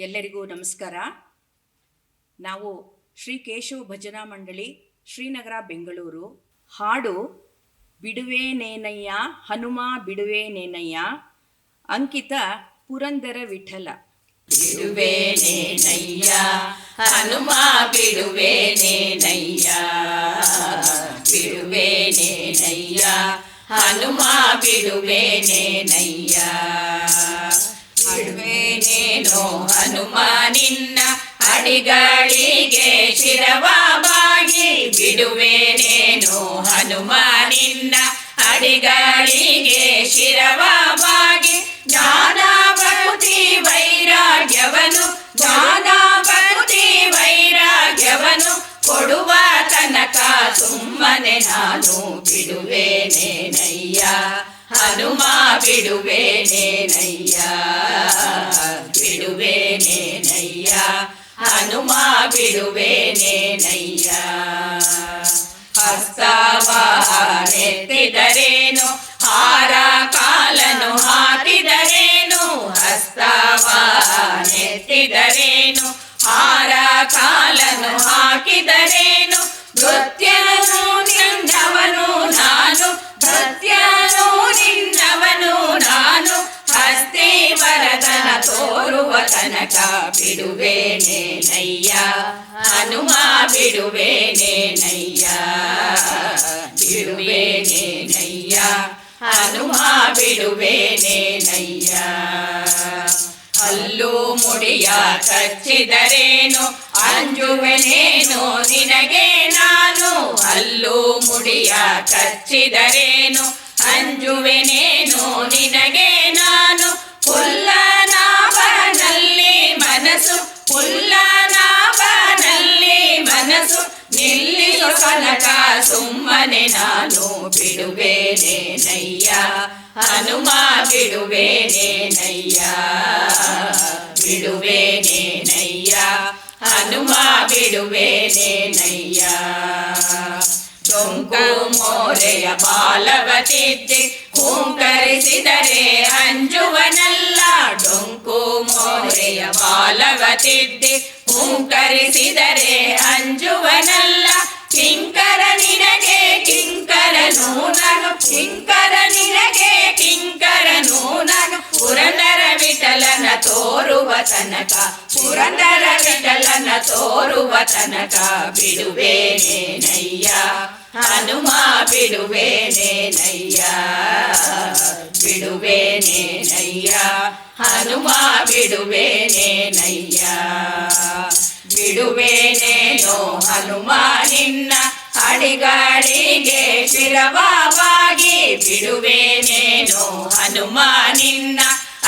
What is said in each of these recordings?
ಎಲ್ಲರಿಗೂ ನಮಸ್ಕಾರ. ನಾವು ಶ್ರೀ ಕೇಶವ ಭಜನಾ ಮಂಡಳಿ ಶ್ರೀನಗರ ಬೆಂಗಳೂರು. ಹಾಡು ಬಿಡುವೇನೇನಯ್ಯ ಹನುಮ ಬಿಡುವೇನೇನಯ್ಯ, ಅಂಕಿತ ಪುರಂದರ ವಿಠಲ. ಬಿಡುವೇನೇನಯ್ಯ ಹನುಮ ಬಿಡುವೇನೇನಯ್ಯ, ಬಿಡುವೇನೇನಯ್ಯ ಹನುಮ ಬಿಡುವೇನೇನಯ್ಯ. ಬಿಡುವೇನೇನೋ ಹನುಮ ನಿನ್ನ ಅಡಿಗಳಿಗೆ ಶಿರವಾಗಿ, ಬಿಡುವೇನೇನೋ ಹನುಮ ನಿನ್ನ ಅಡಿಗಳಿಗೆ ಶಿರವಾಗಿ. ಜ್ಞಾನ ಭಕ್ತಿ ವೈರಾಗ್ಯವನು, ಜ್ಞಾನ ಭಕ್ತಿ ವೈರಾಗ್ಯವನು ಕೊಡುವ ತನಕ ಸುಮ್ಮನೆ ನಾನು ಬಿಡುವೇನೇನಯ್ಯ ಹನುಮ ಬಿಡುವೇನೇನಯ್ಯ, ಬಿಡುವೇನೇನಯ್ಯ ಹನುಮ ಬಿಡುವೇನೇನಯ್ಯ. ಹಸ್ತವನೆತ್ತಿದರೇನು ಹಾರ ಕಾಲನು ಹಾಕಿದರೇನು, ಹಸ್ತವನೆತ್ತಿದರೇನು ಹಾರ ಕಾಲನು ಹಾಕಿದರೇನು. ನೃತ್ಯನು ನಿನ್ನವನು ನಾನು, ನೃತ್ಯನು ನಿನ್ನವನು ನಾನು, ಹಸ್ತಿ ವರದನ ತೋರುವ ತನಕ ಬಿಡುವೇನೇನಯ್ಯ ಹನುಮ ಬಿಡುವೇನೇನಯ್ಯ, ಬಿಡುವೇನೇನಯ್ಯ ಹನುಮ ಬಿಡುವೇನೇನಯ್ಯ. ಹಲ್ಲು ಮುಡಿಯ ಕಚ್ಚಿದರೇನು ಅಂಜುವೆನೇನು ನಿನಗೆ ನಾನು, ಹಲ್ಲು ಮುಡಿಯ ಕಚ್ಚಿದರೇನು ಅಂಜುವೆನೇನು ನಿನಗೆ ನಾನು. ಪುಲ್ಲನಾಭನಲ್ಲಿ ಮನಸ್ಸು, ಪುಲ್ಲನಾಭನಲ್ಲಿ ಮನಸ್ಸು ನಿಲ್ಲಿಸು ಕನಕ ಸುಮ್ಮನೆ ನಾನು ಬಿಡುವೇನೇನಯ್ಯ ಹನುಮ ಬಿಡುವೇನೇನಯ್ಯ, ಬಿಡುವೇನೇನಯ್ಯ ಹನುಮ ಬಿಡುವೇನೇನಯ್ಯ. ಡೊಂಕು ಮೋರೆಯ ಬಾಲವ ತಿದ್ದಿ ಹೂಂಕರಿಸಿದರೆ ಅಂಜುವನಲ್ಲ, ಡೊಂಕು ಮೋರೆಯ ಬಾಲವ ತಿದ್ದಿ ಹೂಂಕರಿಸಿದರೆ ಅಂಜುವನಲ್ಲ. ಕಿಂಕರ ನಿನಗೆ ಕಿಂಕರನು ನಾನು, ಕಿಂಕರ ನಿನಗೆ ಕಿಂಕರನು ನಾನು, ಪುರಂದರ ವಿಠಲನ ತೋರುವ ತನಕ, ಪುರಂದರ ವಿಠಲನ ತೋರುವ ತನಕ ಬಿಡುವೇನೇನಯ್ಯ ಹನುಮ ಬಿಡುವೇನೇನಯ್ಯ, ಬಿಡುವೇನೇನಯ್ಯ ಹನುಮ ಬಿಡುವೇನೇನಯ್ಯ. ಬಿಡುವೇನೇನೋ ಹನುಮ ನಿನ್ನ ಅಡಿಗಳಿಗೆ ಶಿರವಾಗಿ, ಬಿಡುವೇನೇನೋ ಹನುಮ ನಿನ್ನ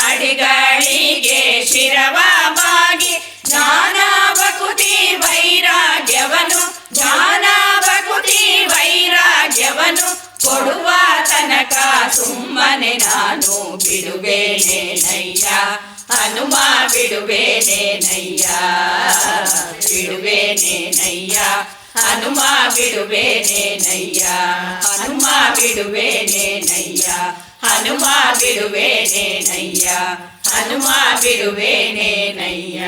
ಅಡಿಗಳಿಗೆ ಶಿರವಾಗಿ. ಜ್ಞಾನ ಭಕ್ತಿ ವೈರಾಗ್ಯವನು, ಜ್ಞಾನ ಭಕ್ತಿ ವೈರಾಗ್ಯವನು ಕೊಡುವ ತನಕ ಸುಮ್ಮನೆ ನಾನು ಬಿಡುವೇನೇನಯ್ಯ ಹನುಮ ಬಿಡುವೇನೇನಯ್ಯ, ಬಿಡುವೇನೇನಯ್ಯ ಹನುಮ ಬಿಡುವೇನೇನಯ್ಯ, ಹನುಮ ಬಿಡುವೇನೇನಯ್ಯ, ಹನುಮ ಬಿಡುವೇನೇನಯ್ಯ, ಹನುಮ ಬಿಡುವೇನೇನಯ್ಯ.